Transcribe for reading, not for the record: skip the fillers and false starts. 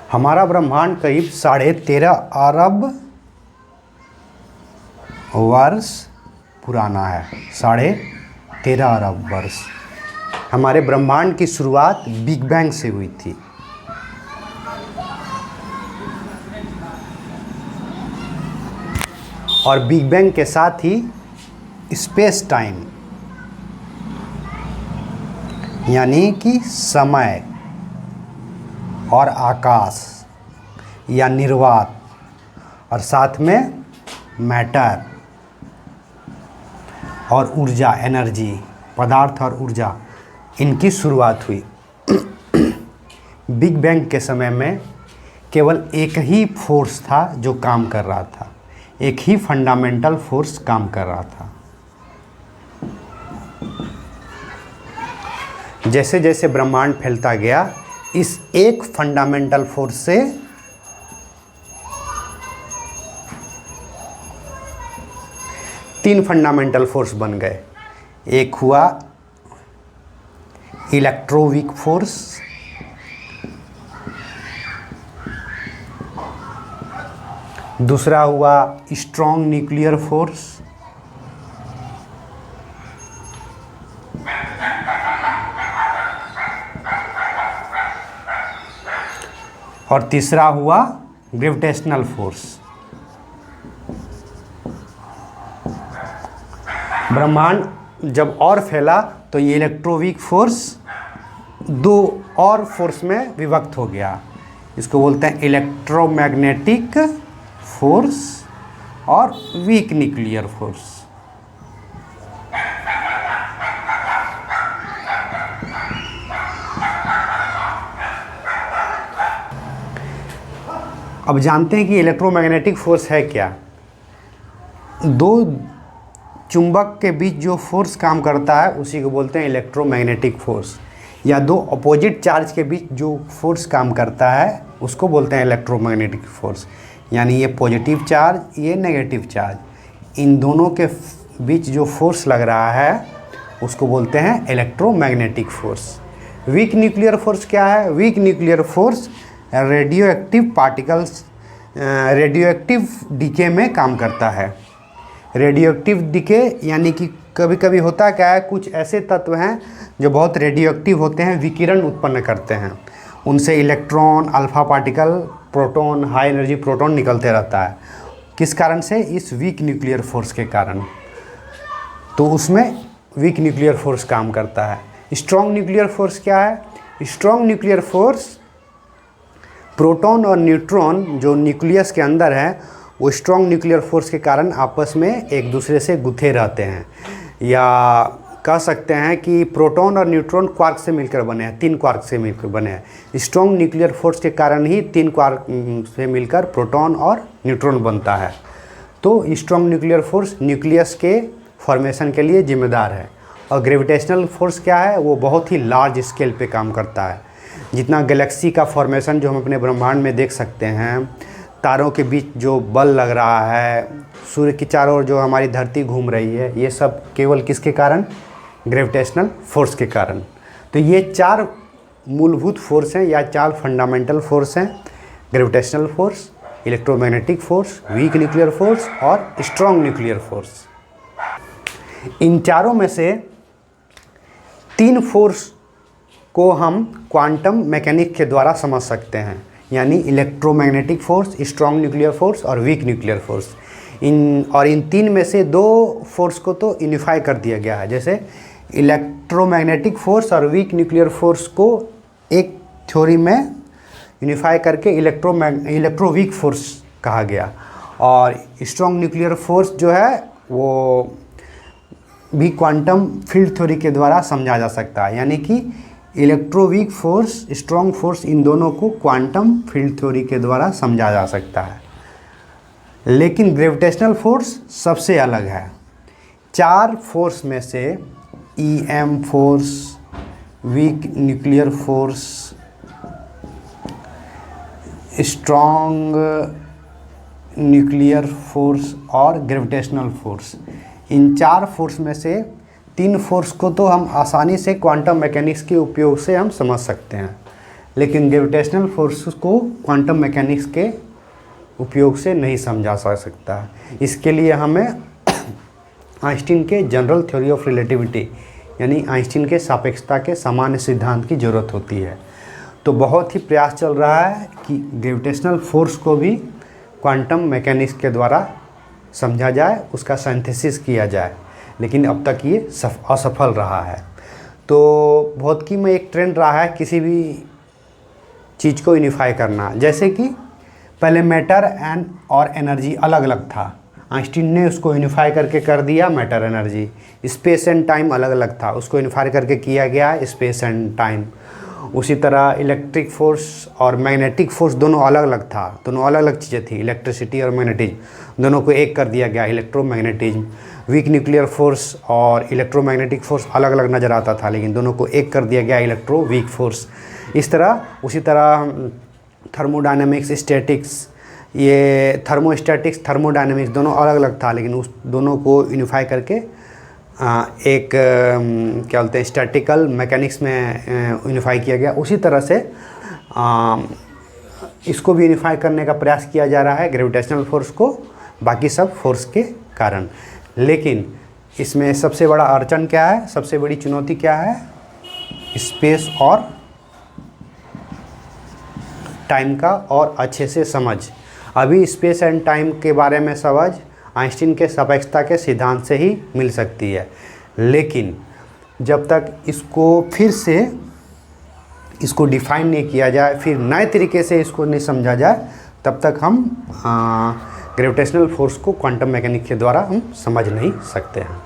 हमारा ब्रह्मांड करीब 13.5 अरब वर्ष पुराना है। 13.5 अरब वर्ष। हमारे ब्रह्मांड की शुरुआत बिग बैंग से हुई थी। और बिग बैंग के साथ ही स्पेस टाइम यानी कि समय और आकाश या निर्वात, और साथ में मैटर और ऊर्जा, एनर्जी, पदार्थ और ऊर्जा, इनकी शुरुआत हुई। बिग बैंग के समय में केवल एक ही फोर्स था जो काम कर रहा था, एक ही फंडामेंटल फोर्स काम कर रहा था। जैसे जैसे ब्रह्मांड फैलता गया, इस एक फंडामेंटल फोर्स से तीन फंडामेंटल फोर्स बन गए। एक हुआ इलेक्ट्रोवीक फोर्स, दूसरा हुआ स्ट्रॉन्ग न्यूक्लियर फोर्स, और तीसरा हुआ ग्रेविटेशनल फोर्स। ब्रह्मांड जब और फैला तो ये इलेक्ट्रोवीक फोर्स दो और फोर्स में विभक्त हो गया। इसको बोलते हैं इलेक्ट्रोमैग्नेटिक फोर्स और वीक न्यूक्लियर फोर्स। अब जानते हैं कि इलेक्ट्रोमैग्नेटिक फोर्स है क्या। दो चुंबक के बीच जो फोर्स काम करता है उसी को बोलते हैं इलेक्ट्रोमैग्नेटिक फोर्स, या दो अपोजिट चार्ज के बीच जो फोर्स काम करता है उसको बोलते हैं इलेक्ट्रोमैग्नेटिक फोर्स। यानी ये पॉजिटिव चार्ज, ये नेगेटिव चार्ज, इन दोनों के बीच जो फोर्स लग रहा है उसको बोलते हैं electromagnetic force. Weak nuclear force क्या है? Weak nuclear force radio active particles, radio active decay में काम करता है। रेडियो एक्टिव डीके यानी कि कभी कभी होता क्या है, कुछ ऐसे तत्व हैं जो बहुत रेडियो एक्टिव होते हैं, विकिरण उत्पन्न करते हैं, उनसे electron, alpha particle, proton, high energy proton निकलते रहता है। किस कारण से? इस वीक न्यूक्लियर फोर्स के कारण। तो उसमें वीक न्यूक्लियर फोर्स काम करता है। स्ट्रॉन्ग न्यूक्लियर फोर्स क्या है? स्ट्रॉन्ग न्यूक्लियर फोर्स प्रोटॉन और न्यूट्रॉन जो न्यूक्लियस के अंदर है, वो स्ट्रॉन्ग न्यूक्लियर फोर्स के कारण आपस में एक दूसरे से गुथे रहते हैं, या कह सकते हैं कि प्रोटॉन और न्यूट्रॉन क्वार्क से मिलकर बने हैं, 3 क्वार्क से मिलकर बने हैं। स्ट्रॉन्ग न्यूक्लियर फोर्स के कारण ही 3 क्वार्क से मिलकर प्रोटॉन और न्यूट्रॉन बनता है। तो स्ट्रॉन्ग न्यूक्लियर फोर्स न्यूक्लियस के फॉर्मेशन के लिए जिम्मेदार है। और ग्रेविटेशनल फोर्स क्या है? वो बहुत ही लार्ज स्केल पे काम करता है। जितना गैलेक्सी का फॉर्मेशन जो हम अपने ब्रह्मांड में देख सकते हैं, तारों के बीच जो बल लग रहा है, सूर्य की चारों ओर जो हमारी धरती घूम रही है, ये सब केवल किसके कारण? ग्रेविटेशनल फोर्स के कारण। तो ये 4 मूलभूत फोर्स हैं या 4 फंडामेंटल फोर्स हैं: gravitational force, electromagnetic force, weak nuclear force और स्ट्रॉन्ग न्यूक्लियर फोर्स। इन चारों में से 3 फोर्स को हम क्वांटम मैकेनिक्स के द्वारा समझ सकते हैं, यानी electromagnetic force, strong nuclear force और वीक न्यूक्लियर फोर्स। इन 3 में से 2 फोर्स को तो यूनिफाई कर दिया गया है। जैसे इलेक्ट्रोमैग्नेटिक फोर्स और वीक न्यूक्लियर फोर्स को एक थ्योरी में यूनिफाई करके इलेक्ट्रोवीक फोर्स कहा गया, और स्ट्रॉन्ग न्यूक्लियर फोर्स जो है वो भी क्वांटम फील्ड थ्योरी के द्वारा समझा जा सकता है। यानी कि इलेक्ट्रोवीक फोर्स, स्ट्रॉन्ग फोर्स, इन दोनों को क्वांटम फील्ड थ्योरी के द्वारा समझा जा सकता है। लेकिन ग्रेविटेशनल फोर्स सबसे अलग है। 4 फोर्स में से EM force, weak nuclear force, strong nuclear force और ग्रेविटेशनल फोर्स, इन 4 फोर्स में से 3 फोर्स को तो हम आसानी से क्वांटम मैकेनिक्स के उपयोग से हम समझ सकते हैं। लेकिन ग्रेविटेशनल फोर्स को क्वांटम मैकेनिक्स के उपयोग से नहीं समझा जा सकता है। इसके लिए हमें आइंस्टीन के जनरल थ्योरी ऑफ रिलेटिविटी यानी आइंस्टीन के सापेक्षता के सामान्य सिद्धांत की ज़रूरत होती है। तो बहुत ही प्रयास चल रहा है कि ग्रेविटेशनल फोर्स को भी क्वांटम मैकेनिक्स के द्वारा समझा जाए, उसका सिंथेसिस किया जाए, लेकिन अब तक ये असफल रहा है। तो भौतिकी में एक ट्रेंड रहा है किसी भी चीज़ को यूनिफाई करना, जैसे कि पहले मैटर एंड और एनर्जी अलग अलग था, आइंस्टीन ने उसको यूनिफाई करके कर दिया matter energy. Space and time अलग अलग था, उसको यूनिफाई करके किया गया स्पेस एंड टाइम। उसी तरह इलेक्ट्रिक फोर्स और मैग्नेटिक फोर्स दोनों अलग अलग था, दोनों अलग अलग चीज़ें थी, इलेक्ट्रिसिटी और मैग्नेटिज्म, दोनों को एक कर दिया गया इलेक्ट्रोमैग्नेटिज्म। वीक न्यूक्लियर फोर्स और इलेक्ट्रोमैग्नेटिक फोर्स अलग अलग नज़र आता था, लेकिन दोनों को एक कर दिया गया इलेक्ट्रो वीक फोर्स। इस तरह उसी तरह थर्मोडायनेमिक्स, स्टैटिक्स, ये थर्मोस्टैटिक्स, थर्मोडायनेमिक्स दोनों अलग अलग था, लेकिन उस दोनों को यूनिफाई करके एक क्या बोलते हैं स्टैटिकल मैकेनिक्स में यूनिफाई किया गया। उसी तरह से इसको भी यूनिफाई करने का प्रयास किया जा रहा है ग्रेविटेशनल फोर्स को बाकी सब फोर्स के कारण। लेकिन इसमें सबसे बड़ा अड़चन क्या है, सबसे बड़ी चुनौती क्या है? स्पेस और टाइम का और अच्छे से समझ। अभी स्पेस एंड टाइम के बारे में समझ आइंस्टीन के सापेक्षता के सिद्धांत से ही मिल सकती है, लेकिन जब तक इसको फिर से इसको डिफाइन नहीं किया जाए, फिर नए तरीके से इसको नहीं समझा जाए, तब तक हम ग्रेविटेशनल फोर्स को क्वांटम मैकेनिक्स के द्वारा हम समझ नहीं सकते हैं।